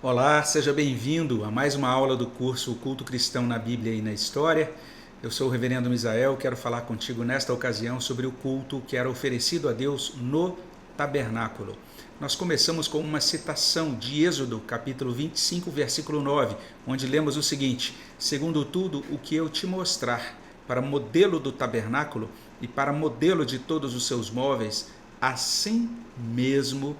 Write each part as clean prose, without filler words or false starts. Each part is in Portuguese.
Olá, seja bem-vindo a mais uma aula do curso Culto Cristão na Bíblia e na História. Eu sou o Reverendo Misael, quero falar contigo nesta ocasião sobre o culto que era oferecido a Deus no tabernáculo. Nós começamos com uma citação de Êxodo, capítulo 25, versículo 9, onde lemos o seguinte: segundo tudo o que eu te mostrar, para modelo do tabernáculo e para modelo de todos os seus móveis, assim mesmo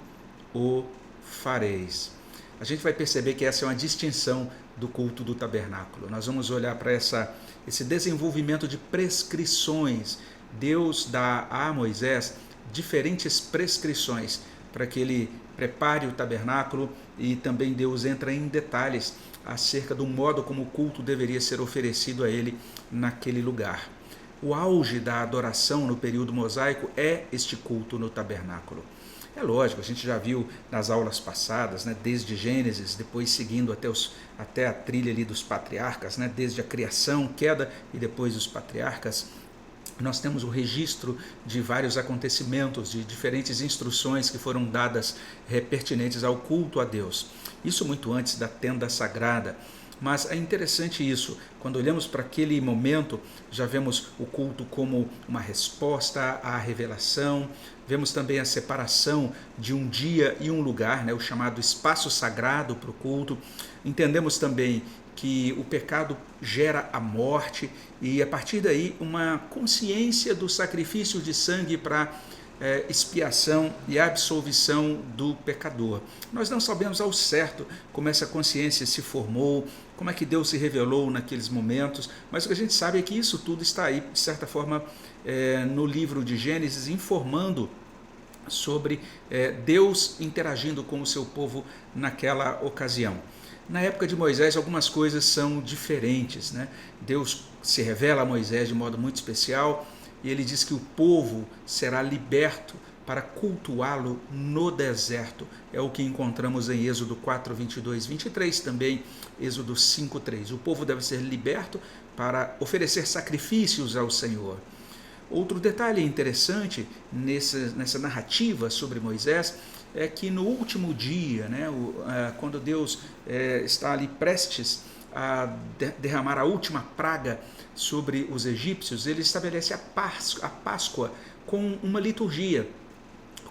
o fareis. A gente vai perceber que essa é uma distinção do culto do tabernáculo. Nós vamos olhar para esse desenvolvimento de prescrições. Deus dá a Moisés diferentes prescrições para que ele prepare o tabernáculo, e também Deus entra em detalhes acerca do modo como o culto deveria ser oferecido a ele naquele lugar. O auge da adoração no período mosaico é este culto no tabernáculo. É lógico, a gente já viu nas aulas passadas, né, desde Gênesis, depois seguindo até a trilha ali dos patriarcas, né, desde a criação, queda e depois os patriarcas, nós temos o registro de vários acontecimentos, de diferentes instruções que foram dadas pertinentes ao culto a Deus. Isso muito antes da tenda sagrada. Mas é interessante isso, quando olhamos para aquele momento, já vemos o culto como uma resposta à revelação, vemos também a separação de um dia e um lugar, né, o chamado espaço sagrado para o culto. Entendemos também que o pecado gera a morte e, a partir daí, uma consciência do sacrifício de sangue para expiação e absolvição do pecador. Nós não sabemos ao certo como essa consciência se formou, como é que Deus se revelou naqueles momentos, mas o que a gente sabe é que isso tudo está aí, de certa forma, no livro de Gênesis, informando sobre Deus interagindo com o seu povo naquela ocasião. Na época de Moisés, algumas coisas são diferentes, né? Deus se revela a Moisés de modo muito especial, e ele diz que o povo será liberto para cultuá-lo no deserto. É o que encontramos em Êxodo 4, 22, 23, também Êxodo 5, 3. O povo deve ser liberto para oferecer sacrifícios ao Senhor. Outro detalhe interessante nessa narrativa sobre Moisés é que no último dia, né, quando Deus está ali prestes a derramar a última praga sobre os egípcios, ele estabelece a Páscoa com uma liturgia,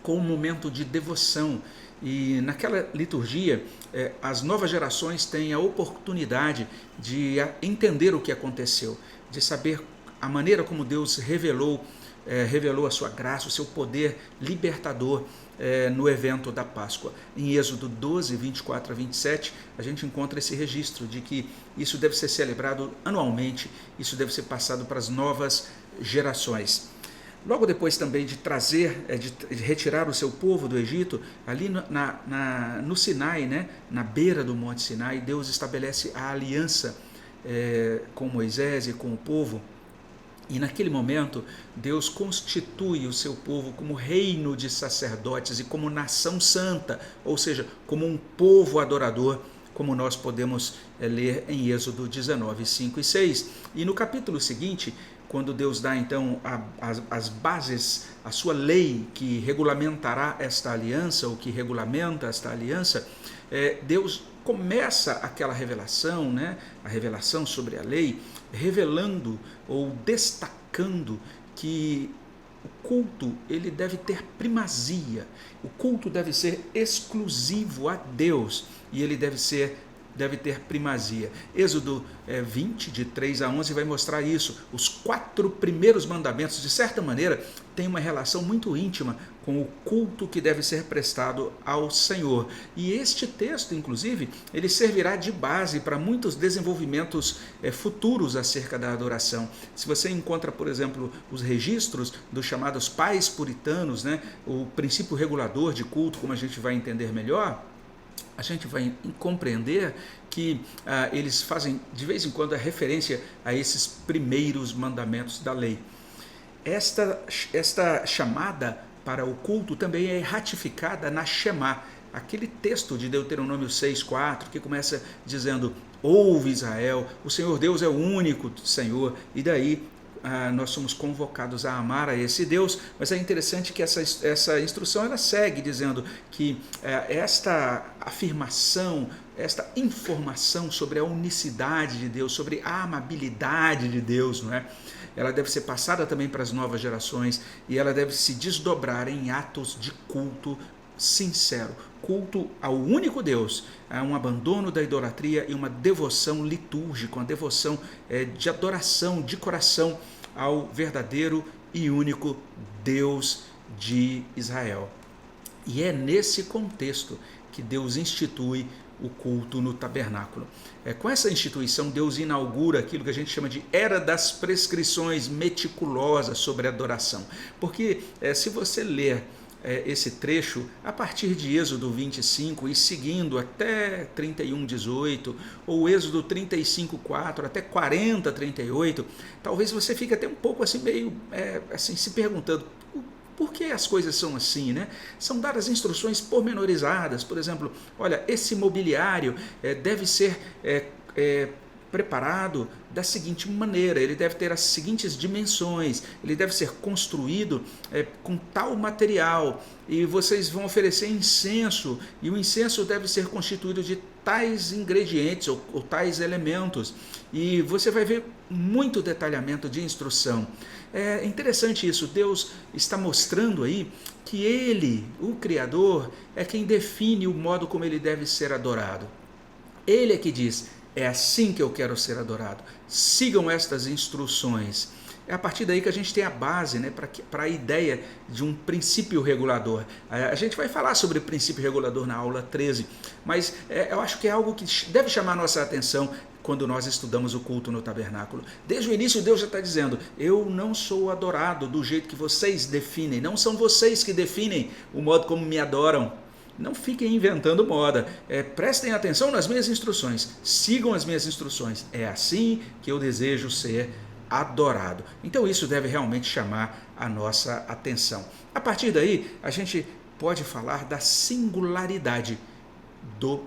com um momento de devoção. E naquela liturgia, as novas gerações têm a oportunidade de entender o que aconteceu, de saber a maneira como Deus revelou a sua graça, o seu poder libertador no evento da Páscoa. Em Êxodo 12, 24 a 27, a gente encontra esse registro de que isso deve ser celebrado anualmente, isso deve ser passado para as novas gerações. Logo depois também de retirar o seu povo do Egito, ali no Sinai, né, na beira do Monte Sinai, Deus estabelece a aliança com Moisés e com o povo. E naquele momento, Deus constitui o seu povo como reino de sacerdotes e como nação santa, ou seja, como um povo adorador, como nós podemos ler em Êxodo 19, 5 e 6. E no capítulo seguinte, quando Deus dá então as bases, a sua lei que regulamentará esta aliança, ou que regulamenta esta aliança, Deus começa aquela revelação, né, a revelação sobre a lei, revelando ou destacando que o culto ele deve ter primazia, o culto deve ser exclusivo a Deus e ele deve ter primazia. Êxodo 20, de 3 a 11, vai mostrar isso. Os 4 primeiros mandamentos, de certa maneira, têm uma relação muito íntima com o culto que deve ser prestado ao Senhor. E este texto, inclusive, ele servirá de base para muitos desenvolvimentos futuros acerca da adoração. Se você encontra, por exemplo, os registros dos chamados pais puritanos, né, o princípio regulador de culto, como a gente vai entender melhor, a gente vai compreender que eles fazem de vez em quando a referência a esses primeiros mandamentos da lei. Esta chamada para o culto também é ratificada na Shema, aquele texto de Deuteronômio 6,4, que começa dizendo: ouve Israel, o Senhor Deus é o único Senhor, e daí nós somos convocados a amar a esse Deus, mas é interessante que essa instrução ela segue dizendo que esta afirmação, esta informação sobre a unicidade de Deus, sobre a amabilidade de Deus, não é? Ela deve ser passada também para as novas gerações e ela deve se desdobrar em atos de culto sincero, culto ao único Deus, um abandono da idolatria e uma devoção litúrgica, uma devoção de adoração de coração ao verdadeiro e único Deus de Israel. E é nesse contexto que Deus institui o culto no tabernáculo. Com essa instituição, Deus inaugura aquilo que a gente chama de Era das Prescrições meticulosas sobre a adoração. Porque se você ler esse trecho a partir de Êxodo 25 e seguindo até 31:18 ou Êxodo 35:4 até 40:38, talvez você fique até um pouco assim meio assim se perguntando por que as coisas são assim, né? São dadas instruções pormenorizadas, por exemplo, olha, esse mobiliário deve ser preparado da seguinte maneira, ele deve ter as seguintes dimensões, ele deve ser construído com tal material, e vocês vão oferecer incenso, e o incenso deve ser constituído de tais ingredientes ou tais elementos, e você vai ver muito detalhamento de instrução. É interessante isso, Deus está mostrando aí que Ele, o Criador, é quem define o modo como Ele deve ser adorado. Ele é que diz: é assim que eu quero ser adorado. Sigam estas instruções. É a partir daí que a gente tem a base, né, para a ideia de um princípio regulador. A gente vai falar sobre princípio regulador na aula 13, mas eu acho que é algo que deve chamar a nossa atenção quando nós estudamos o culto no tabernáculo. Desde o início Deus já está dizendo: eu não sou adorado do jeito que vocês definem, não são vocês que definem o modo como me adoram. Não fiquem inventando moda, prestem atenção nas minhas instruções, sigam as minhas instruções, é assim que eu desejo ser adorado. Então isso deve realmente chamar a nossa atenção. A partir daí, a gente pode falar da singularidade do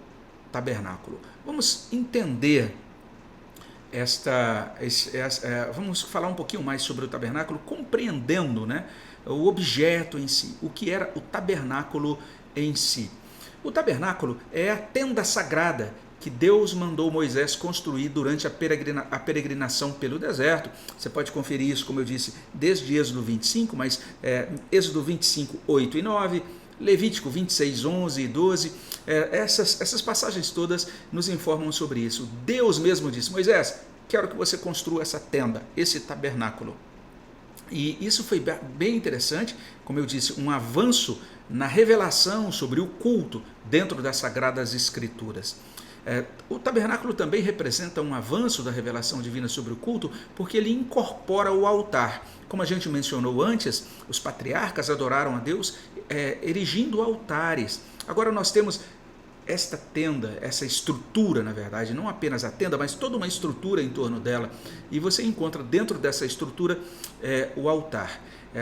tabernáculo. Vamos entender vamos falar um pouquinho mais sobre o tabernáculo, compreendendo, né, o objeto em si, o que era o tabernáculo em si. O tabernáculo é a tenda sagrada que Deus mandou Moisés construir durante a peregrinação pelo deserto. Você pode conferir isso, como eu disse, desde Êxodo 25, mas Êxodo 25, 8 e 9, Levítico 26, 11 e 12, essas passagens todas nos informam sobre isso. Deus mesmo disse: Moisés, quero que você construa essa tenda, esse tabernáculo. E isso foi bem interessante, como eu disse, um avanço na revelação sobre o culto dentro das Sagradas Escrituras. O tabernáculo também representa um avanço da revelação divina sobre o culto, porque ele incorpora o altar. Como a gente mencionou antes, os patriarcas adoraram a Deus erigindo altares. Agora nós temos esta tenda, essa estrutura, na verdade, não apenas a tenda, mas toda uma estrutura em torno dela. E você encontra dentro dessa estrutura o altar.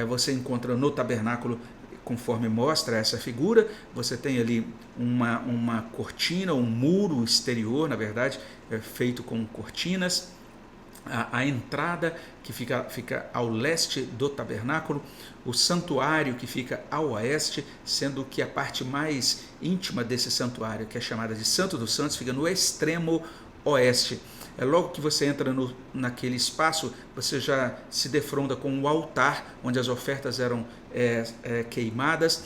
Você encontra no tabernáculo, conforme mostra essa figura, você tem ali uma cortina, um muro exterior, na verdade, feito com cortinas. A entrada que fica ao leste do tabernáculo, o santuário que fica ao oeste, sendo que a parte mais íntima desse santuário, que é chamada de Santo dos Santos, fica no extremo oeste. Logo que você entra naquele espaço, você já se defronta com o altar, onde as ofertas eram queimadas.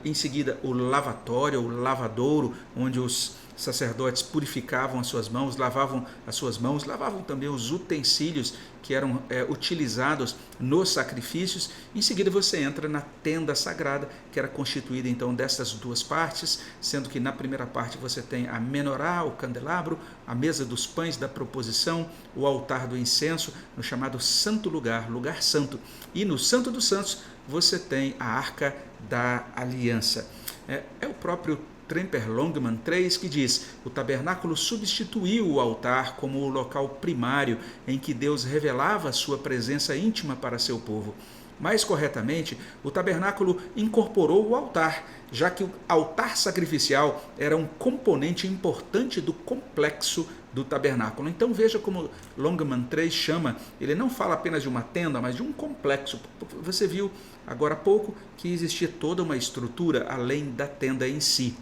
Em seguida, o lavatório, o lavadouro, onde os sacerdotes purificavam as suas mãos, lavavam também os utensílios que eram utilizados nos sacrifícios. Em seguida você entra na tenda sagrada, que era constituída então dessas duas partes, sendo que na primeira parte você tem a menorá, o candelabro, a mesa dos pães da proposição, o altar do incenso, no chamado santo lugar, lugar santo. E no Santo dos Santos você tem a Arca da Aliança. É o próprio Tremper Longman III que diz: o tabernáculo substituiu o altar como o local primário em que Deus revelava a sua presença íntima para seu povo. Mais corretamente, o tabernáculo incorporou o altar, já que o altar sacrificial era um componente importante do complexo do tabernáculo. Então veja como Longman III chama, ele não fala apenas de uma tenda, mas de um complexo. Você viu agora há pouco que existia toda uma estrutura além da tenda em si.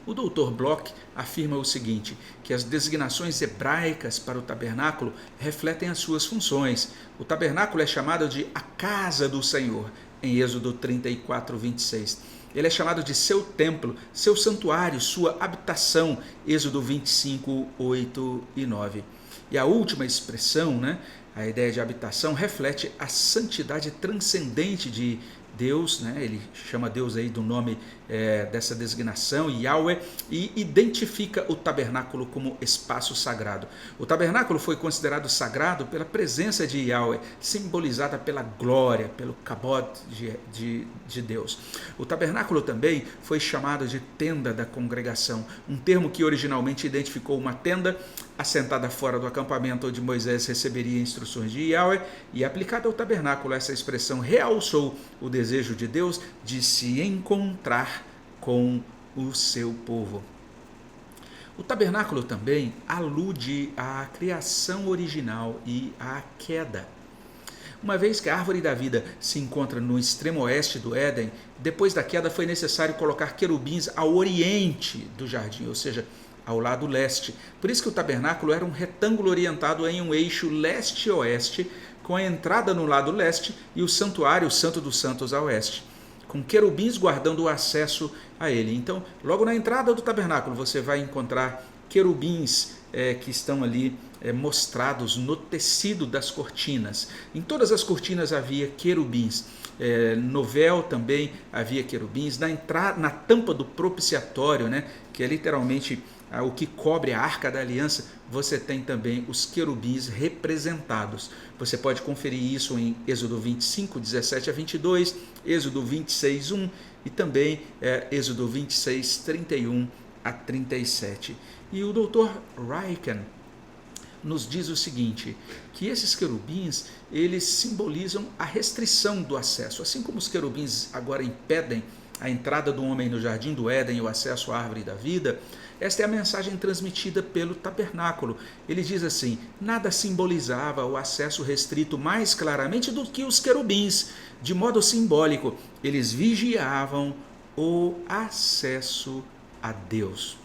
O Dr. Bloch afirma o seguinte, que as designações hebraicas para o tabernáculo refletem as suas funções. O tabernáculo é chamado de a casa do Senhor, em Êxodo 34, 26. Ele é chamado de seu templo, seu santuário, sua habitação, Êxodo 25, 8 e 9. E a última expressão, a ideia de habitação, reflete a santidade transcendente de Deus, ele chama Deus aí do nome dessa designação, Yahweh, e identifica o tabernáculo como espaço sagrado. O tabernáculo foi considerado sagrado pela presença de Yahweh, simbolizada pela glória, pelo kabod de Deus. O tabernáculo também foi chamado de tenda da congregação, um termo que originalmente identificou uma tenda assentada fora do acampamento onde Moisés receberia instruções de Yahweh, e aplicada ao tabernáculo, essa expressão realçou o desejo de Deus de se encontrar com o seu povo. O tabernáculo também alude à criação original e à queda. Uma vez que a árvore da vida se encontra no extremo oeste do Éden, depois da queda foi necessário colocar querubins ao oriente do jardim, ou seja, ao lado leste. Por isso que o tabernáculo era um retângulo orientado em um eixo leste-oeste, com a entrada no lado leste e o santuário, o Santo dos Santos, a oeste, com querubins guardando o acesso a ele. Então, logo na entrada do tabernáculo, você vai encontrar querubins que estão ali mostrados no tecido das cortinas. Em todas as cortinas havia querubins. No véu também havia querubins. Na tampa do propiciatório, que é literalmente o que cobre a Arca da Aliança, você tem também os querubins representados. Você pode conferir isso em Êxodo 25, 17 a 22, Êxodo 26, 1 e também Êxodo 26, 31 a 37. E o Dr. Ryken nos diz o seguinte, que esses querubins, eles simbolizam a restrição do acesso. Assim como os querubins agora impedem a entrada do homem no jardim do Éden e o acesso à árvore da vida, esta é a mensagem transmitida pelo tabernáculo. Ele diz assim, nada simbolizava o acesso restrito mais claramente do que os querubins. De modo simbólico, eles vigiavam o acesso a Deus.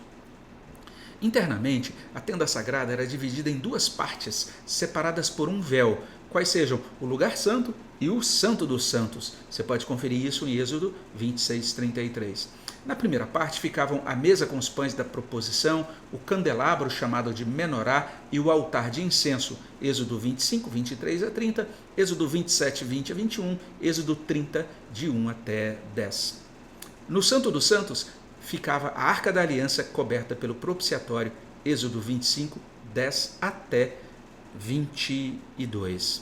Internamente, a tenda sagrada era dividida em duas partes, separadas por um véu, quais sejam o lugar santo e o Santo dos Santos. Você pode conferir isso em Êxodo 26, 33. Na primeira parte ficavam a mesa com os pães da proposição, o candelabro chamado de menorá e o altar de incenso, Êxodo 25, 23 a 30, Êxodo 27, 20 a 21, Êxodo 30, de 1 até 10. No Santo dos Santos ficava a Arca da Aliança coberta pelo propiciatório, Êxodo 25, 10 até 22.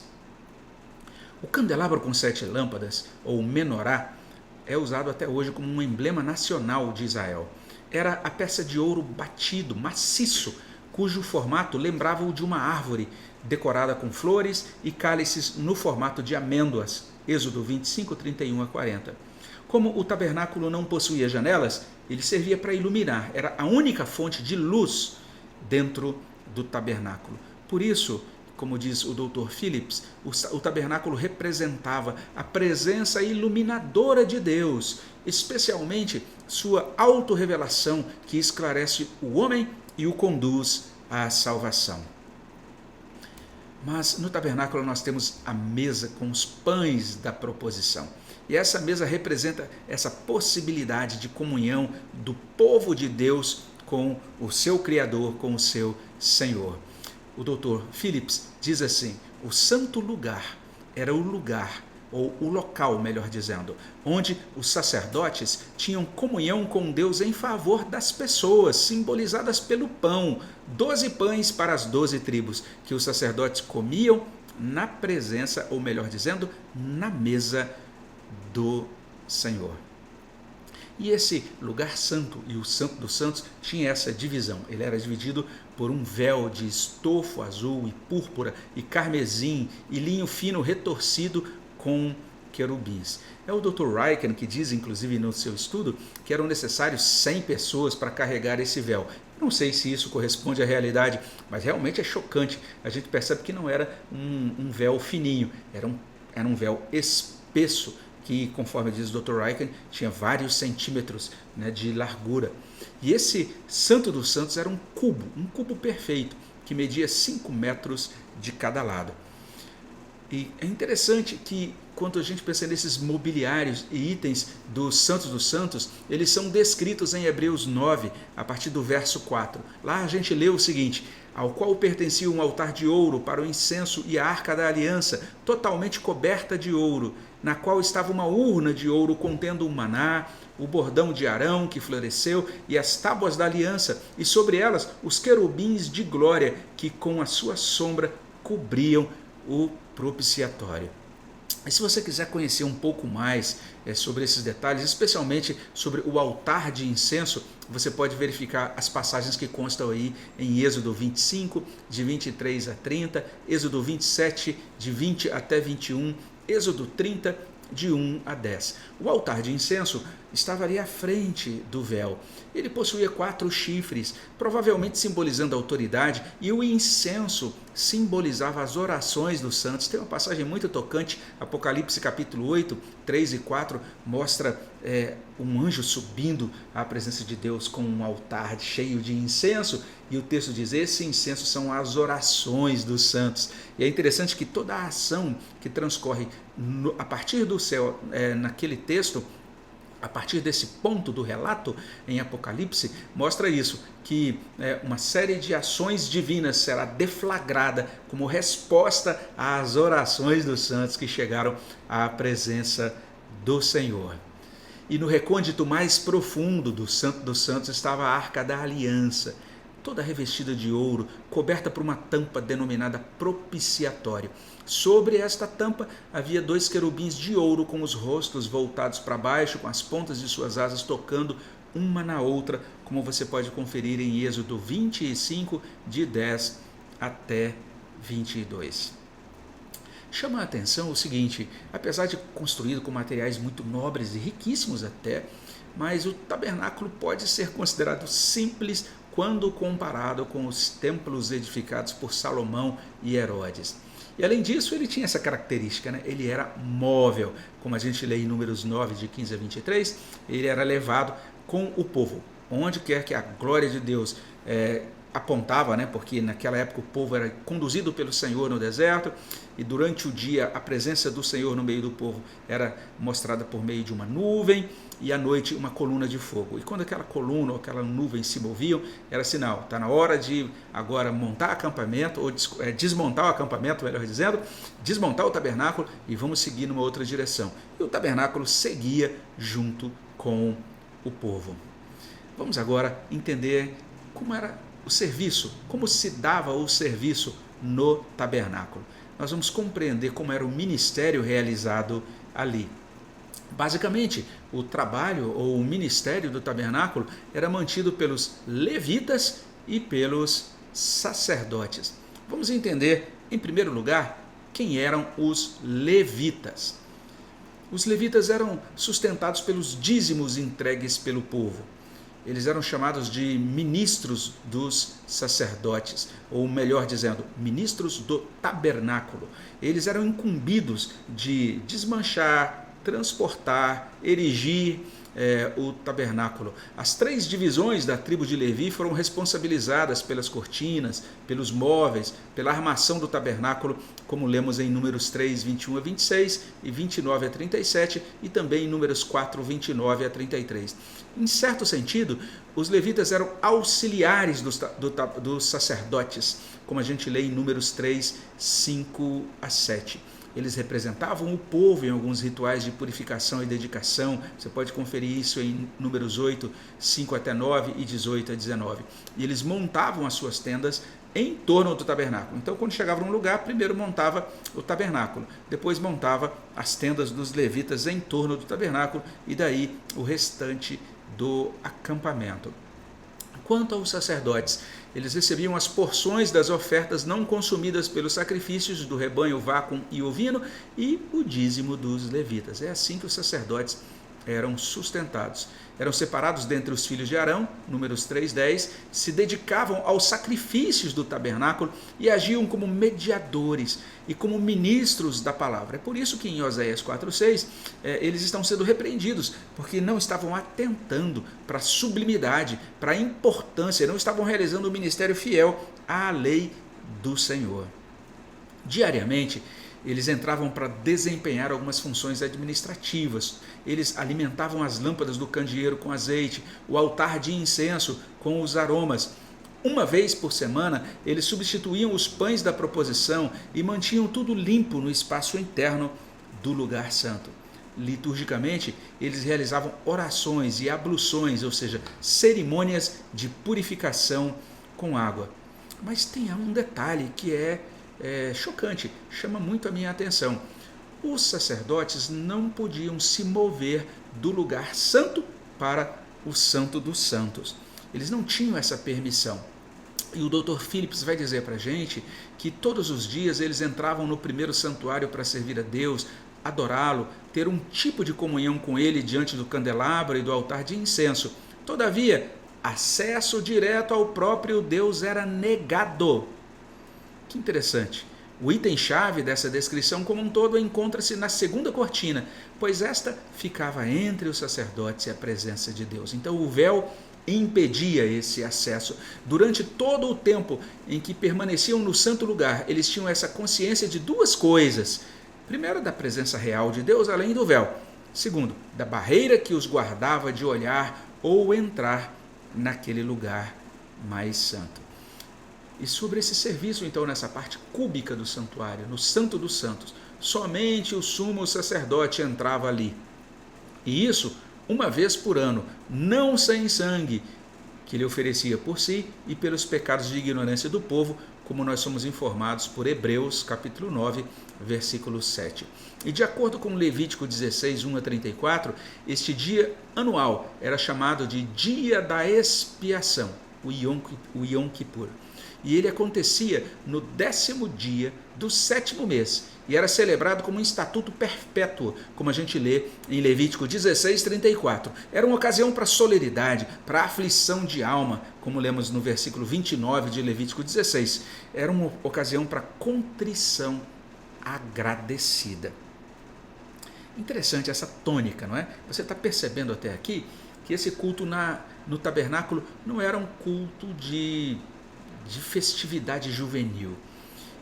O candelabro com 7 lâmpadas, ou menorá, é usado até hoje como um emblema nacional de Israel. Era a peça de ouro batido, maciço, cujo formato lembrava o de uma árvore, decorada com flores e cálices no formato de amêndoas, Êxodo 25, 31 a 40. Como o tabernáculo não possuía janelas, ele servia para iluminar, era a única fonte de luz dentro do tabernáculo. Por isso, como diz o Dr. Phillips, o tabernáculo representava a presença iluminadora de Deus, especialmente sua autorrevelação que esclarece o homem e o conduz à salvação. Mas no tabernáculo nós temos a mesa com os pães da proposição. E essa mesa representa essa possibilidade de comunhão do povo de Deus com o seu Criador, com o seu Senhor. O Dr. Phillips diz assim, o santo lugar era o lugar, ou o local, melhor dizendo, onde os sacerdotes tinham comunhão com Deus em favor das pessoas, simbolizadas pelo pão, 12 pães para as 12 tribos, que os sacerdotes comiam na presença, ou melhor dizendo, na mesa do Senhor. E esse lugar santo e o Santo dos Santos tinha essa divisão. Ele era dividido por um véu de estofo azul e púrpura e carmesim e linho fino retorcido com querubins. É o Dr. Ryken que diz, inclusive no seu estudo, que eram necessários 100 pessoas para carregar esse véu. Era Não sei se isso corresponde à realidade, mas realmente é chocante. A gente percebe que não era um véu fininho, era um véu espesso, que, conforme diz o Dr. Ryken, tinha vários centímetros, né, de largura. E esse Santo dos Santos era um cubo perfeito, que media 5 metros de cada lado. E é interessante que, quando a gente pensa nesses mobiliários e itens dos Santos, eles são descritos em Hebreus 9, a partir do verso 4. Lá a gente lê o seguinte: ao qual pertencia um altar de ouro para o incenso e a arca da aliança, totalmente coberta de ouro, na qual estava uma urna de ouro contendo o maná, o bordão de Arão que floresceu e as tábuas da aliança, e sobre elas os querubins de glória que com a sua sombra cobriam o propiciatório. E se você quiser conhecer um pouco mais sobre esses detalhes, especialmente sobre o altar de incenso, você pode verificar as passagens que constam aí em Êxodo 25, de 23 a 30, Êxodo 27, de 20 até 21, Êxodo 30, de 1 a 10. O altar de incenso estava ali à frente do véu. Ele possuía 4 chifres, provavelmente simbolizando a autoridade, e o incenso simbolizava as orações dos santos. Tem uma passagem muito tocante, Apocalipse capítulo 8, 3 e 4, mostra um anjo subindo à presença de Deus com um altar cheio de incenso, e o texto diz: esse incenso são as orações dos santos. E é interessante que toda a ação que transcorre a partir do céu, naquele texto, a partir desse ponto do relato em Apocalipse, mostra isso, que uma série de ações divinas será deflagrada como resposta às orações dos santos que chegaram à presença do Senhor. E no recôndito mais profundo do Santo dos Santos estava a Arca da Aliança, toda revestida de ouro, coberta por uma tampa denominada propiciatório. Sobre esta tampa havia 2 querubins de ouro com os rostos voltados para baixo, com as pontas de suas asas tocando uma na outra, como você pode conferir em Êxodo 25, de 10 até 22. Chama a atenção o seguinte: apesar de construído com materiais muito nobres e riquíssimos até, mas o tabernáculo pode ser considerado simples quando comparado com os templos edificados por Salomão e Herodes. E além disso, ele tinha essa característica, né? Ele era móvel, como a gente lê em Números 9, de 15 a 23, ele era levado com o povo, onde quer que a glória de Deus apontava, né? Porque naquela época o povo era conduzido pelo Senhor no deserto, e durante o dia a presença do Senhor no meio do povo era mostrada por meio de uma nuvem, e à noite uma coluna de fogo. E quando aquela coluna ou aquela nuvem se moviam, era sinal: está na hora de agora montar acampamento, ou desmontar o acampamento, melhor dizendo, desmontar o tabernáculo e vamos seguir numa outra direção. E o tabernáculo seguia junto com o povo. Vamos agora entender como era o serviço, como se dava o serviço no tabernáculo. Nós vamos compreender como era o ministério realizado ali. Basicamente, o trabalho ou o ministério do tabernáculo era mantido pelos levitas e pelos sacerdotes. Vamos entender, em primeiro lugar, quem eram os levitas. Os levitas eram sustentados pelos dízimos entregues pelo povo. Eles eram chamados de ministros dos sacerdotes, ou melhor dizendo, ministros do tabernáculo. Eles eram incumbidos de desmanchar, transportar, erigir o tabernáculo. As 3 divisões da tribo de Levi foram responsabilizadas pelas cortinas, pelos móveis, pela armação do tabernáculo, como lemos em Números 3, 21 a 26 e 29 a 37, e também em Números 4, 29 a 33. Em certo sentido, os levitas eram auxiliares dos sacerdotes, como a gente lê em Números 3, 5 a 7. Eles representavam o povo em alguns rituais de purificação e dedicação. Você pode conferir isso em Números 8, 5 até 9 e 18 a 19. E eles montavam as suas tendas em torno do tabernáculo. Então, quando chegava num lugar, primeiro montava o tabernáculo, depois montava as tendas dos levitas em torno do tabernáculo, e daí o restante do acampamento. Quanto aos sacerdotes, eles recebiam as porções das ofertas não consumidas pelos sacrifícios do rebanho, vaco e ovino, e o dízimo dos levitas. É assim que os sacerdotes eram sustentados. Eram separados dentre os filhos de Arão, Números 3:10, se dedicavam aos sacrifícios do tabernáculo e agiam como mediadores e como ministros da palavra. É por isso que em Oséias 4:6 eles estão sendo repreendidos, porque não estavam atentando para a sublimidade, para a importância, não estavam realizando o ministério fiel à lei do Senhor. Diariamente, eles entravam para desempenhar algumas funções administrativas. Eles alimentavam as lâmpadas do candeeiro com azeite, o altar de incenso com os aromas. Uma vez por semana, eles substituíam os pães da proposição e mantinham tudo limpo no espaço interno do lugar santo. Liturgicamente, eles realizavam orações e abluções, ou seja, cerimônias de purificação com água. Mas tem um detalhe que é chocante, chama muito a minha atenção. Os sacerdotes não podiam se mover do lugar santo para o santo dos santos. Eles não tinham essa permissão. E o Dr. Phillips vai dizer para a gente que todos os dias eles entravam no primeiro santuário para servir a Deus, adorá-lo, ter um tipo de comunhão com ele diante do candelabro e do altar de incenso. Todavia, acesso direto ao próprio Deus era negado. Que interessante. O item-chave dessa descrição como um todo encontra-se na segunda cortina, pois esta ficava entre os sacerdotes e a presença de Deus. Então o véu impedia esse acesso. Durante todo o tempo em que permaneciam no santo lugar, eles tinham essa consciência de duas coisas. Primeiro, da presença real de Deus além do véu. Segundo, da barreira que os guardava de olhar ou entrar naquele lugar mais santo. E sobre esse serviço, então, nessa parte cúbica do santuário, no Santo dos Santos, somente o sumo sacerdote entrava ali. E isso uma vez por ano, não sem sangue, que ele oferecia por si e pelos pecados de ignorância do povo, como nós somos informados por Hebreus, capítulo 9, versículo 7. E de acordo com Levítico 16, 1-34, este dia anual era chamado de Dia da Expiação, o Yom Kippur. E ele acontecia no 10º dia do 7º mês, e era celebrado como um estatuto perpétuo, como a gente lê em Levítico 16, 34. Era uma ocasião para solenidade, para aflição de alma, como lemos no versículo 29 de Levítico 16. Era uma ocasião para contrição agradecida. Interessante essa tônica, não é? Você está percebendo até aqui que esse culto no tabernáculo não era um culto de festividade juvenil.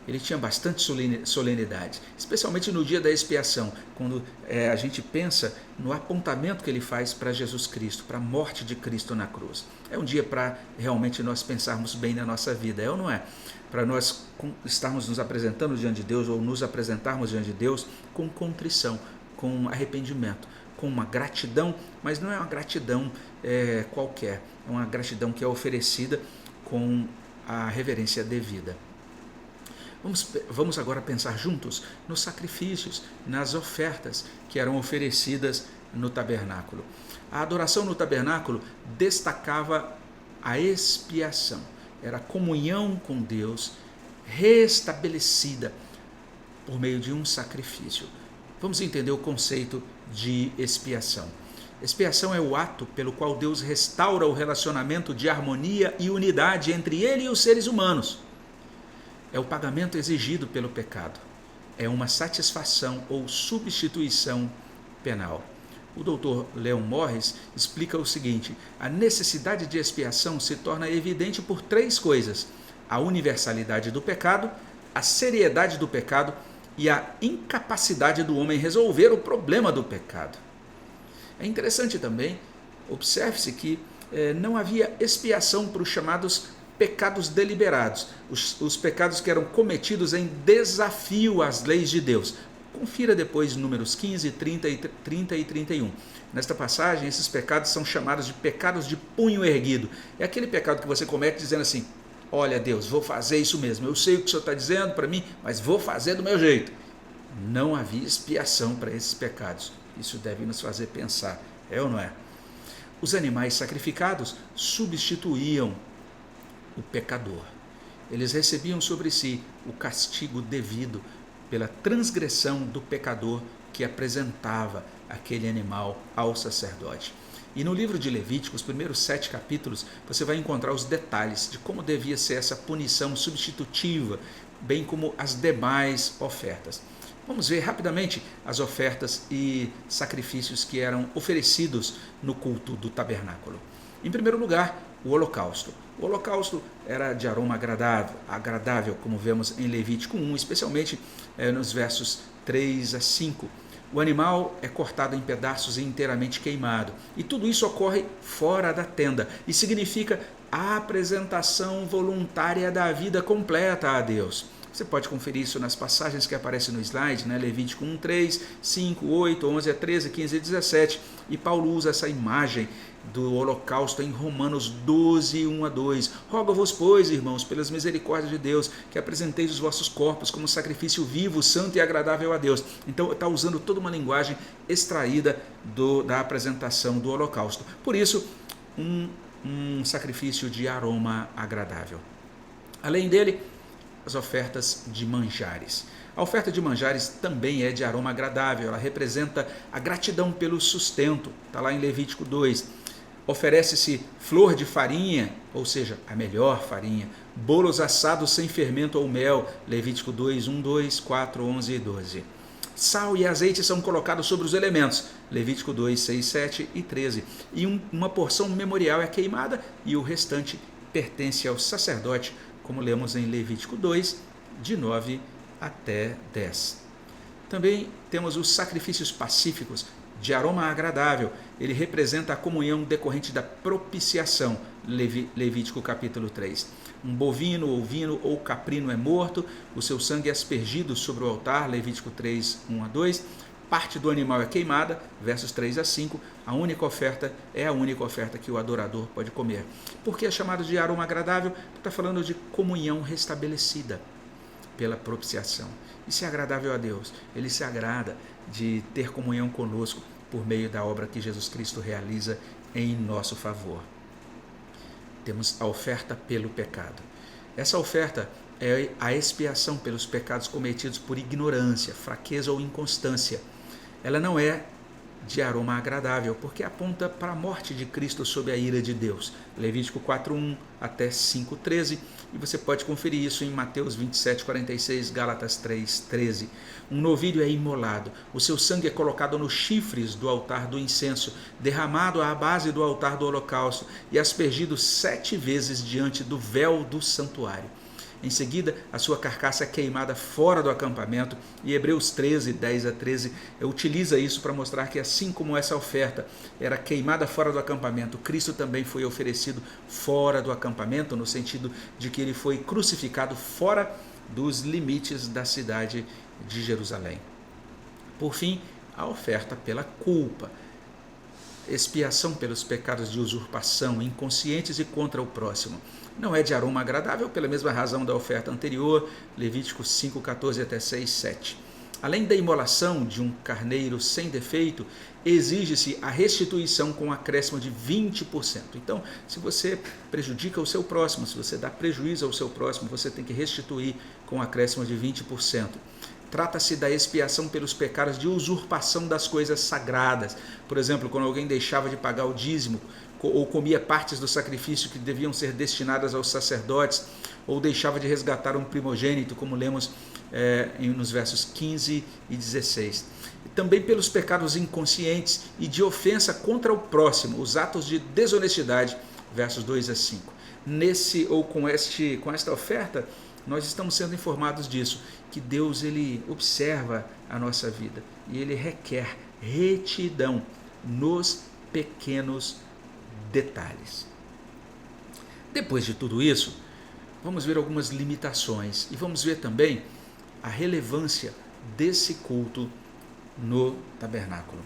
Ele tinha bastante solenidade, especialmente no dia da expiação, quando a gente pensa no apontamento que ele faz para Jesus Cristo, para a morte de Cristo na cruz. É um dia para realmente nós pensarmos bem na nossa vida, é ou não é? Para nós estarmos nos apresentando diante de Deus ou nos apresentarmos diante de Deus com contrição, com arrependimento, com uma gratidão, mas não é uma gratidão qualquer, é uma gratidão que é oferecida com a reverência devida. Vamos agora pensar juntos nos sacrifícios, nas ofertas que eram oferecidas no tabernáculo. A adoração no tabernáculo destacava a expiação, era a comunhão com Deus restabelecida por meio de um sacrifício. Vamos entender o conceito de expiação. Expiação é o ato pelo qual Deus restaura o relacionamento de harmonia e unidade entre ele e os seres humanos. É o pagamento exigido pelo pecado. É uma satisfação ou substituição penal. O Dr. Leon Morris explica o seguinte: a necessidade de expiação se torna evidente por três coisas: a universalidade do pecado, a seriedade do pecado e a incapacidade do homem resolver o problema do pecado. É interessante também, observe-se que não havia expiação para os chamados pecados deliberados, os pecados que eram cometidos em desafio às leis de Deus. Confira depois Números 15, 30 e 31. Nesta passagem, esses pecados são chamados de pecados de punho erguido. É aquele pecado que você comete dizendo assim: olha Deus, vou fazer isso mesmo, eu sei o que o Senhor está dizendo para mim, mas vou fazer do meu jeito. Não havia expiação para esses pecados. Isso deve nos fazer pensar, é ou não é? Os animais sacrificados substituíam o pecador. Eles recebiam sobre si o castigo devido pela transgressão do pecador que apresentava aquele animal ao sacerdote. E no livro de Levítico, os primeiros 7 capítulos, você vai encontrar os detalhes de como devia ser essa punição substitutiva, bem como as demais ofertas. Vamos ver rapidamente as ofertas e sacrifícios que eram oferecidos no culto do tabernáculo. Em primeiro lugar, o holocausto. O holocausto era de aroma agradável, como vemos em Levítico 1, especialmente nos versos 3 a 5. O animal é cortado em pedaços e inteiramente queimado. E tudo isso ocorre fora da tenda e significa a apresentação voluntária da vida completa a Deus. Você pode conferir isso nas passagens que aparecem no slide, né? Levítico 1, 3, 5, 8, 11 a 13, 15 e 17. E Paulo usa essa imagem do holocausto em Romanos 12, 1 a 2. Rogo-vos, pois, irmãos, pelas misericórdias de Deus, que apresenteis os vossos corpos como sacrifício vivo, santo e agradável a Deus. Então está usando toda uma linguagem extraída da apresentação do holocausto. Por isso, um sacrifício de aroma agradável. Além dele, as ofertas de manjares. A oferta de manjares também é de aroma agradável, ela representa a gratidão pelo sustento, está lá em Levítico 2. Oferece-se flor de farinha, ou seja, a melhor farinha, bolos assados sem fermento ou mel, Levítico 2, 1, 2, 4, 11 e 12. Sal e azeite são colocados sobre os elementos, Levítico 2, 6, 7 e 13. E uma porção memorial é queimada e o restante pertence ao sacerdote, como lemos em Levítico 2, de 9 até 10. Também temos os sacrifícios pacíficos, de aroma agradável. Ele representa a comunhão decorrente da propiciação, Levítico capítulo 3. Um bovino, ovino ou caprino é morto, o seu sangue é aspergido sobre o altar, Levítico 3, 1 a 2. Parte do animal é queimada, versos 3 a 5, a única oferta é a única oferta que o adorador pode comer. Por que é chamado de aroma agradável? Está falando de comunhão restabelecida pela propiciação. Isso é agradável a Deus, Ele se agrada de ter comunhão conosco por meio da obra que Jesus Cristo realiza em nosso favor. Temos a oferta pelo pecado. Essa oferta é a expiação pelos pecados cometidos por ignorância, fraqueza ou inconstância. Ela não é de aroma agradável, porque aponta para a morte de Cristo sob a ira de Deus. Levítico 4:1 até 5:13, e você pode conferir isso em Mateus 27:46, Gálatas 3:13. Um novilho é imolado, o seu sangue é colocado nos chifres do altar do incenso, derramado à base do altar do holocausto e aspergido 7 vezes diante do véu do santuário. Em seguida, a sua carcaça é queimada fora do acampamento, e Hebreus 13, 10 a 13 utiliza isso para mostrar que assim como essa oferta era queimada fora do acampamento, Cristo também foi oferecido fora do acampamento, no sentido de que ele foi crucificado fora dos limites da cidade de Jerusalém. Por fim, a oferta pela culpa. Expiação pelos pecados de usurpação, inconscientes e contra o próximo. Não é de aroma agradável pela mesma razão da oferta anterior, Levítico 5, 14 até 6, 7. Além da imolação de um carneiro sem defeito, exige-se a restituição com acréscimo de 20%. Então, se você prejudica o seu próximo, se você dá prejuízo ao seu próximo, você tem que restituir com acréscimo de 20%. Trata-se da expiação pelos pecados de usurpação das coisas sagradas. Por exemplo, quando alguém deixava de pagar o dízimo, ou comia partes do sacrifício que deviam ser destinadas aos sacerdotes, ou deixava de resgatar um primogênito, como lemos nos versos 15 e 16. E também pelos pecados inconscientes e de ofensa contra o próximo, os atos de desonestidade, versos 2 a 5. Com esta oferta, nós estamos sendo informados disso, que Deus ele observa a nossa vida e ele requer retidão nos pequenos detalhes. Depois de tudo isso, vamos ver algumas limitações e vamos ver também a relevância desse culto no tabernáculo.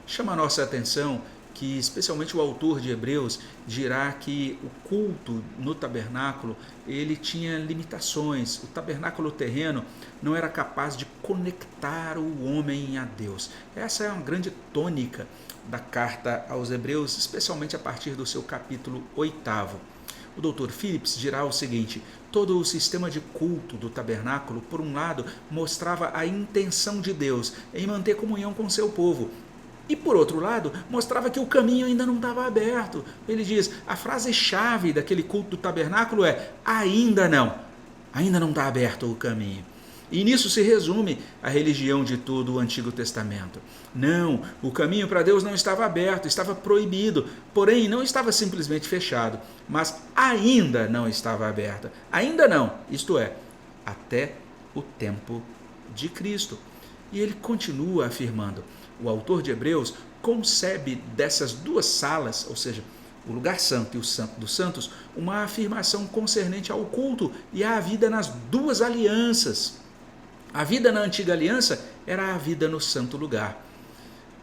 Chama a nossa atenção que especialmente o autor de Hebreus dirá que o culto no tabernáculo ele tinha limitações. O tabernáculo terreno não era capaz de conectar o homem a Deus. Essa é uma grande tônica da carta aos Hebreus, especialmente a partir do seu capítulo 8º. O Dr. Phillips dirá o seguinte: todo o sistema de culto do tabernáculo, por um lado, mostrava a intenção de Deus em manter comunhão com seu povo, E por outro lado, mostrava que o caminho ainda não estava aberto. Ele diz, a frase-chave daquele culto do tabernáculo é ainda não está aberto o caminho. E nisso se resume a religião de todo o Antigo Testamento. Não, o caminho para Deus não estava aberto, estava proibido, porém não estava simplesmente fechado, mas ainda não estava aberta. Ainda não, isto é, até o tempo de Cristo. E ele continua afirmando, o autor de Hebreus concebe dessas duas salas, ou seja, o lugar santo e o santo dos santos, uma afirmação concernente ao culto e à vida nas duas alianças. A vida na antiga aliança era a vida no santo lugar.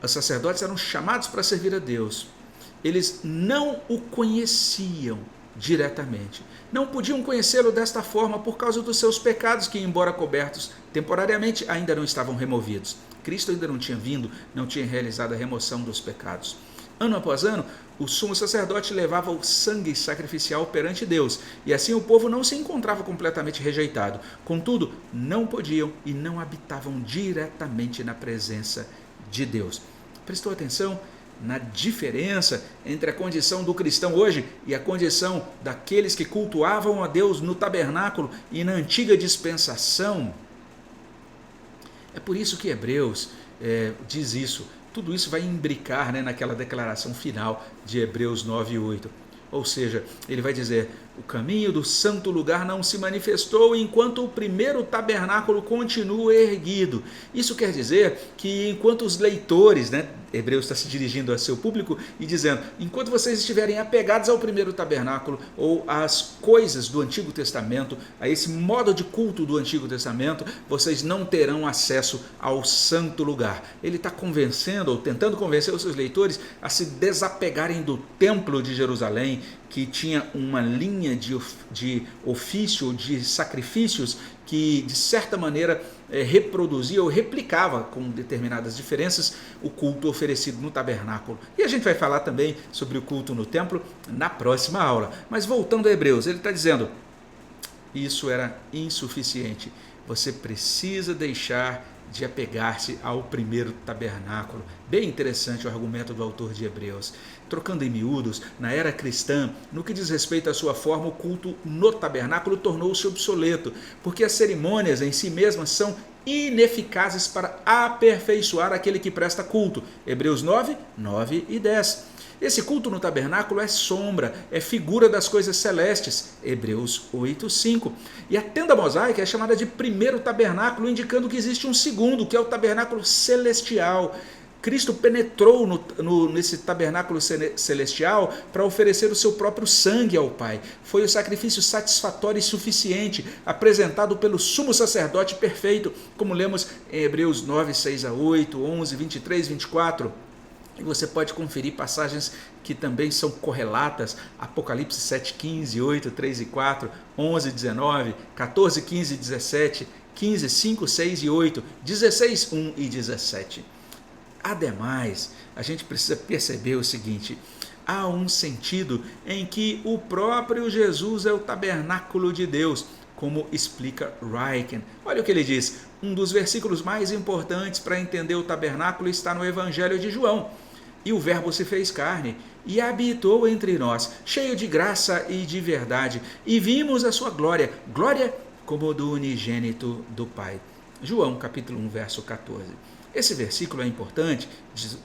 Os sacerdotes eram chamados para servir a Deus. Eles não o conheciam diretamente. Não podiam conhecê-lo desta forma por causa dos seus pecados que, embora cobertos temporariamente, ainda não estavam removidos. Cristo ainda não tinha vindo, não tinha realizado a remoção dos pecados. Ano após ano, o sumo sacerdote levava o sangue sacrificial perante Deus, e assim o povo não se encontrava completamente rejeitado. Contudo, não podiam e não habitavam diretamente na presença de Deus. Prestou atenção na diferença entre a condição do cristão hoje e a condição daqueles que cultuavam a Deus no tabernáculo e na antiga dispensação? É por isso que Hebreus diz isso. Tudo isso vai imbricar, naquela declaração final de Hebreus 9:8. Ou seja, ele vai dizer, o caminho do santo lugar não se manifestou enquanto o primeiro tabernáculo continua erguido. Isso quer dizer que enquanto os leitores, Hebreus está se dirigindo a seu público e dizendo, enquanto vocês estiverem apegados ao primeiro tabernáculo ou às coisas do Antigo Testamento, a esse modo de culto do Antigo Testamento, vocês não terão acesso ao santo lugar. Ele está convencendo, ou tentando convencer os seus leitores a se desapegarem do templo de Jerusalém, que tinha uma linha de ofício, de sacrifícios, que de certa maneira reproduzia ou replicava com determinadas diferenças o culto oferecido no tabernáculo. E a gente vai falar também sobre o culto no templo na próxima aula. Mas voltando a Hebreus, ele está dizendo, isso era insuficiente. Você precisa deixar de apegar-se ao primeiro tabernáculo. Bem interessante o argumento do autor de Hebreus. Trocando em miúdos, na era cristã, no que diz respeito à sua forma, o culto no tabernáculo tornou-se obsoleto, porque as cerimônias em si mesmas são ineficazes para aperfeiçoar aquele que presta culto. Hebreus 9, 9 e 10. Esse culto no tabernáculo é sombra, é figura das coisas celestes, Hebreus 8, 5. E a tenda mosaica é chamada de primeiro tabernáculo, indicando que existe um segundo, que é o tabernáculo celestial. Cristo penetrou nesse tabernáculo celestial para oferecer o seu próprio sangue ao Pai. Foi o sacrifício satisfatório e suficiente, apresentado pelo sumo sacerdote perfeito, como lemos em Hebreus 9, 6 a 8, 11, 23, 24. E você pode conferir passagens que também são correlatas, Apocalipse 7, 15, 8, 3 e 4, 11, 19, 14, 15 e 17, 15, 5, 6 e 8, 16, 1 e 17. Ademais, a gente precisa perceber o seguinte, há um sentido em que o próprio Jesus é o tabernáculo de Deus, como explica Ryken. Olha o que ele diz, um dos versículos mais importantes para entender o tabernáculo está no Evangelho de João. E o Verbo se fez carne e habitou entre nós, cheio de graça e de verdade, e vimos a sua glória, glória como do unigênito do Pai. João capítulo 1, verso 14. Esse versículo é importante,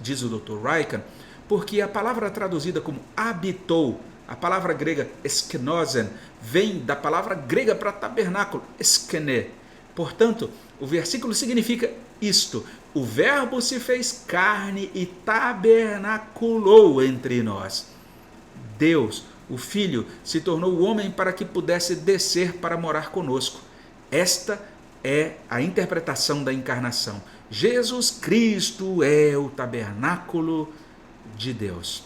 diz o Dr. Ryken, porque a palavra traduzida como habitou, a palavra grega eskenosen, vem da palavra grega para tabernáculo, eskene. Portanto, o versículo significa isto, o Verbo se fez carne e tabernaculou entre nós. Deus, o Filho, se tornou homem para que pudesse descer para morar conosco. Esta é a interpretação da encarnação. Jesus Cristo é o tabernáculo de Deus.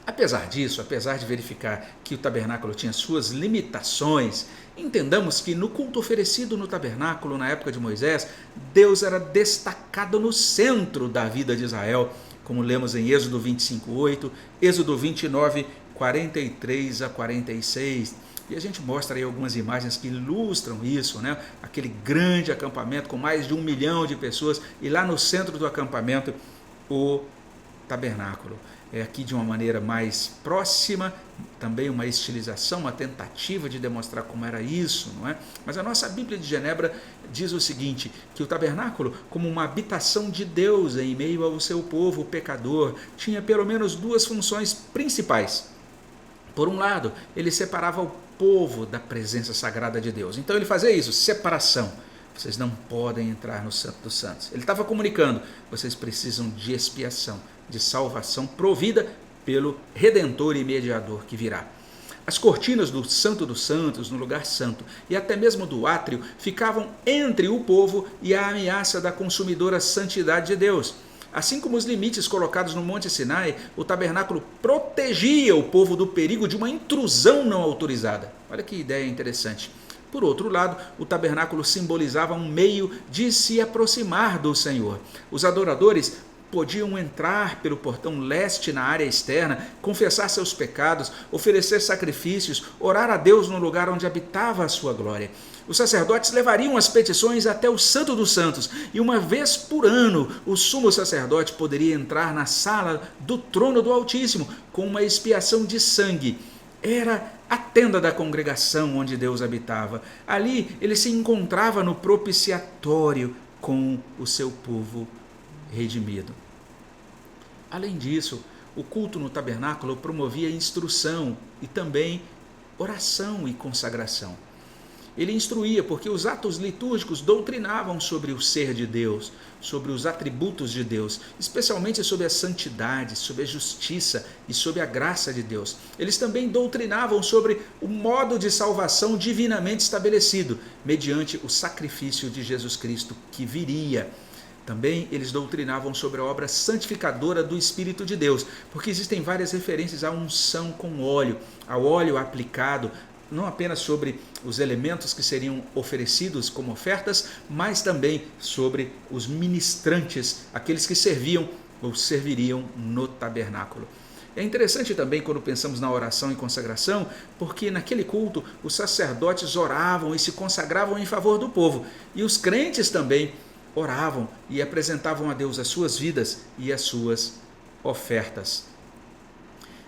Apesar disso, apesar de verificar que o tabernáculo tinha suas limitações, entendamos que no culto oferecido no tabernáculo na época de Moisés, Deus era destacado no centro da vida de Israel, como lemos em Êxodo 25:8, Êxodo 29, 43 a 46. E a gente mostra aí algumas imagens que ilustram isso, Aquele grande acampamento com mais de 1 milhão de pessoas, e lá no centro do acampamento o tabernáculo. É aqui de uma maneira mais próxima, também uma estilização, uma tentativa de demonstrar como era isso, não é? Mas a nossa Bíblia de Genebra diz o seguinte, que o tabernáculo, como uma habitação de Deus em meio ao seu povo pecador, tinha pelo menos duas funções principais. Por um lado, ele separava o povo da presença sagrada de Deus. Então ele fazia isso, separação. Vocês não podem entrar no Santo dos Santos. Ele estava comunicando, vocês precisam de expiação, de salvação provida pelo Redentor e Mediador que virá. As cortinas do Santo dos Santos, no lugar santo, e até mesmo do átrio, ficavam entre o povo e a ameaça da consumidora santidade de Deus. Assim como os limites colocados no Monte Sinai, o tabernáculo protegia o povo do perigo de uma intrusão não autorizada. Olha que ideia interessante. Por outro lado, o tabernáculo simbolizava um meio de se aproximar do Senhor. Os adoradores podiam entrar pelo portão leste na área externa, confessar seus pecados, oferecer sacrifícios, orar a Deus no lugar onde habitava a sua glória. Os sacerdotes levariam as petições até o Santo dos Santos, e uma vez por ano o sumo sacerdote poderia entrar na sala do trono do Altíssimo com uma expiação de sangue. Era a tenda da congregação onde Deus habitava. Ali ele se encontrava no propiciatório com o seu povo redimido. Além disso, o culto no tabernáculo promovia instrução e também oração e consagração. Ele instruía porque os atos litúrgicos doutrinavam sobre o ser de Deus, sobre os atributos de Deus, especialmente sobre a santidade, sobre a justiça e sobre a graça de Deus. Eles também doutrinavam sobre o modo de salvação divinamente estabelecido, mediante o sacrifício de Jesus Cristo que viria. Também eles doutrinavam sobre a obra santificadora do Espírito de Deus, porque existem várias referências à unção com óleo, ao óleo aplicado, não apenas sobre os elementos que seriam oferecidos como ofertas, mas também sobre os ministrantes, aqueles que serviam ou serviriam no tabernáculo. É interessante também quando pensamos na oração e consagração, porque naquele culto os sacerdotes oravam e se consagravam em favor do povo, e os crentes também oravam e apresentavam a Deus as suas vidas e as suas ofertas.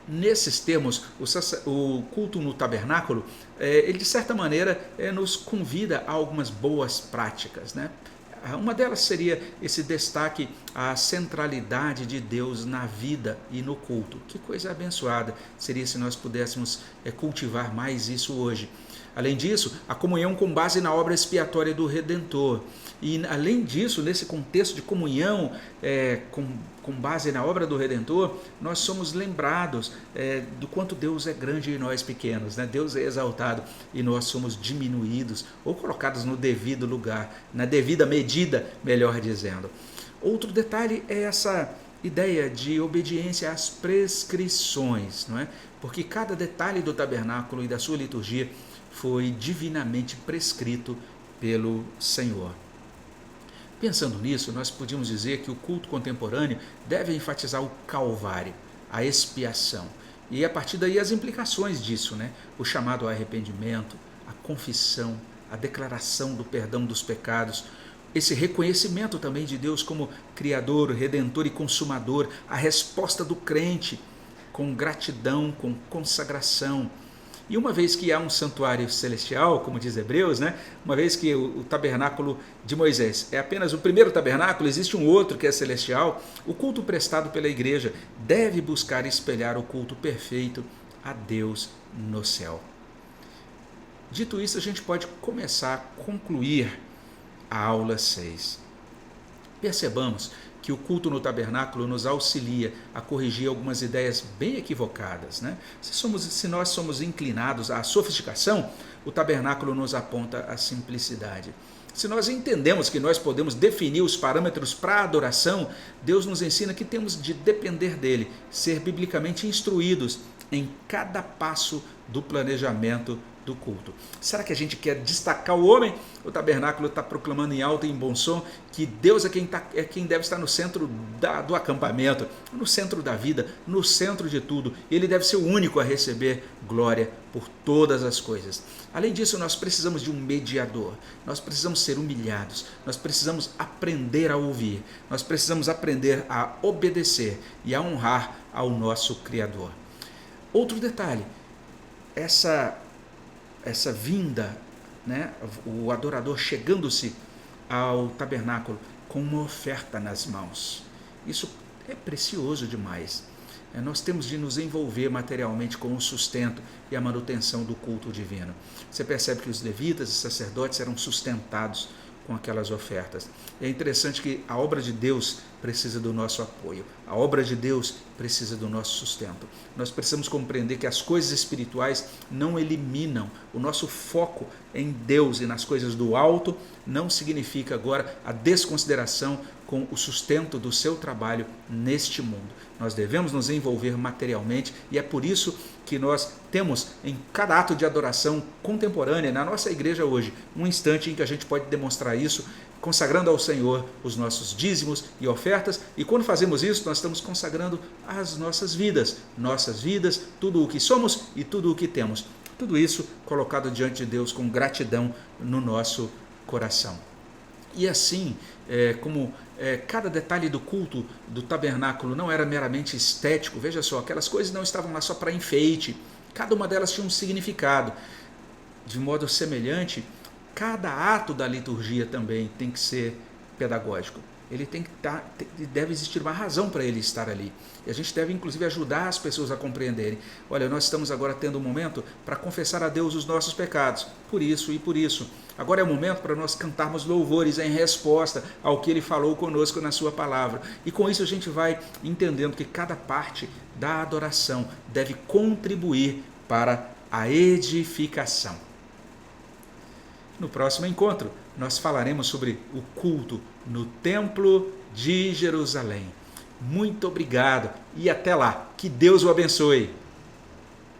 Nesses termos, o culto no tabernáculo, ele de certa maneira nos convida a algumas boas práticas, né? Uma delas seria esse destaque à centralidade de Deus na vida e no culto. Que coisa abençoada seria se nós pudéssemos cultivar mais isso hoje. Além disso, a comunhão com base na obra expiatória do Redentor. E além disso, nesse contexto de comunhão com base na obra do Redentor, nós somos lembrados do quanto Deus é grande e nós pequenos, né? Deus é exaltado e nós somos diminuídos ou colocados no devido lugar, na devida medida, melhor dizendo. Outro detalhe é essa ideia de obediência às prescrições, não é? Porque cada detalhe do tabernáculo e da sua liturgia foi divinamente prescrito pelo Senhor. Pensando nisso, nós podíamos dizer que o culto contemporâneo deve enfatizar o Calvário, a expiação, e a partir daí as implicações disso, né? O chamado ao arrependimento, a confissão, a declaração do perdão dos pecados, esse reconhecimento também de Deus como Criador, Redentor e Consumador, a resposta do crente com gratidão, com consagração. E uma vez que há um santuário celestial, como diz Hebreus, né? Uma vez que o tabernáculo de Moisés é apenas o primeiro tabernáculo, existe um outro que é celestial, o culto prestado pela igreja deve buscar espelhar o culto perfeito a Deus no céu. Dito isso, a gente pode começar a concluir a aula 6. Percebamos que o culto no tabernáculo nos auxilia a corrigir algumas ideias bem equivocadas, né? Se nós somos inclinados à sofisticação, o tabernáculo nos aponta a simplicidade. Se nós entendemos que nós podemos definir os parâmetros para a adoração, Deus nos ensina que temos de depender dele, ser biblicamente instruídos em cada passo do planejamento do culto. Será que a gente quer destacar o homem? O tabernáculo está proclamando em alto e em bom som que Deus é quem deve estar no centro do acampamento, no centro da vida, no centro de tudo. Ele deve ser o único a receber glória por todas as coisas. Além disso, nós precisamos de um mediador, nós precisamos ser humilhados, nós precisamos aprender a ouvir, nós precisamos aprender a obedecer e a honrar ao nosso Criador. Outro detalhe, essa vinda, né, o adorador chegando-se ao tabernáculo com uma oferta nas mãos. Isso é precioso demais. Nós temos de nos envolver materialmente com o sustento e a manutenção do culto divino. Você percebe que os levitas e sacerdotes eram sustentados com aquelas ofertas. É interessante que a obra de Deus precisa do nosso apoio, a obra de Deus precisa do nosso sustento. Nós precisamos compreender que as coisas espirituais não eliminam o nosso foco em Deus e nas coisas do alto, não significa agora a desconsideração com o sustento do seu trabalho neste mundo. Nós devemos nos envolver materialmente e é por isso que nós temos em cada ato de adoração contemporânea, na nossa igreja hoje, um instante em que a gente pode demonstrar isso, consagrando ao Senhor os nossos dízimos e ofertas, e quando fazemos isso, nós estamos consagrando as nossas vidas, tudo o que somos e tudo o que temos. Tudo isso colocado diante de Deus com gratidão no nosso coração. E assim, cada detalhe do culto do tabernáculo não era meramente estético, veja só, aquelas coisas não estavam lá só para enfeite, cada uma delas tinha um significado. De modo semelhante, cada ato da liturgia também tem que ser pedagógico. Ele deve existir uma razão para ele estar ali. E a gente deve, inclusive, ajudar as pessoas a compreenderem. Olha, nós estamos agora tendo um momento para confessar a Deus os nossos pecados, por isso e por isso. Agora é o momento para nós cantarmos louvores em resposta ao que Ele falou conosco na sua palavra. E com isso a gente vai entendendo que cada parte da adoração deve contribuir para a edificação. No próximo encontro, nós falaremos sobre o culto no Templo de Jerusalém. Muito obrigado e até lá. Que Deus o abençoe.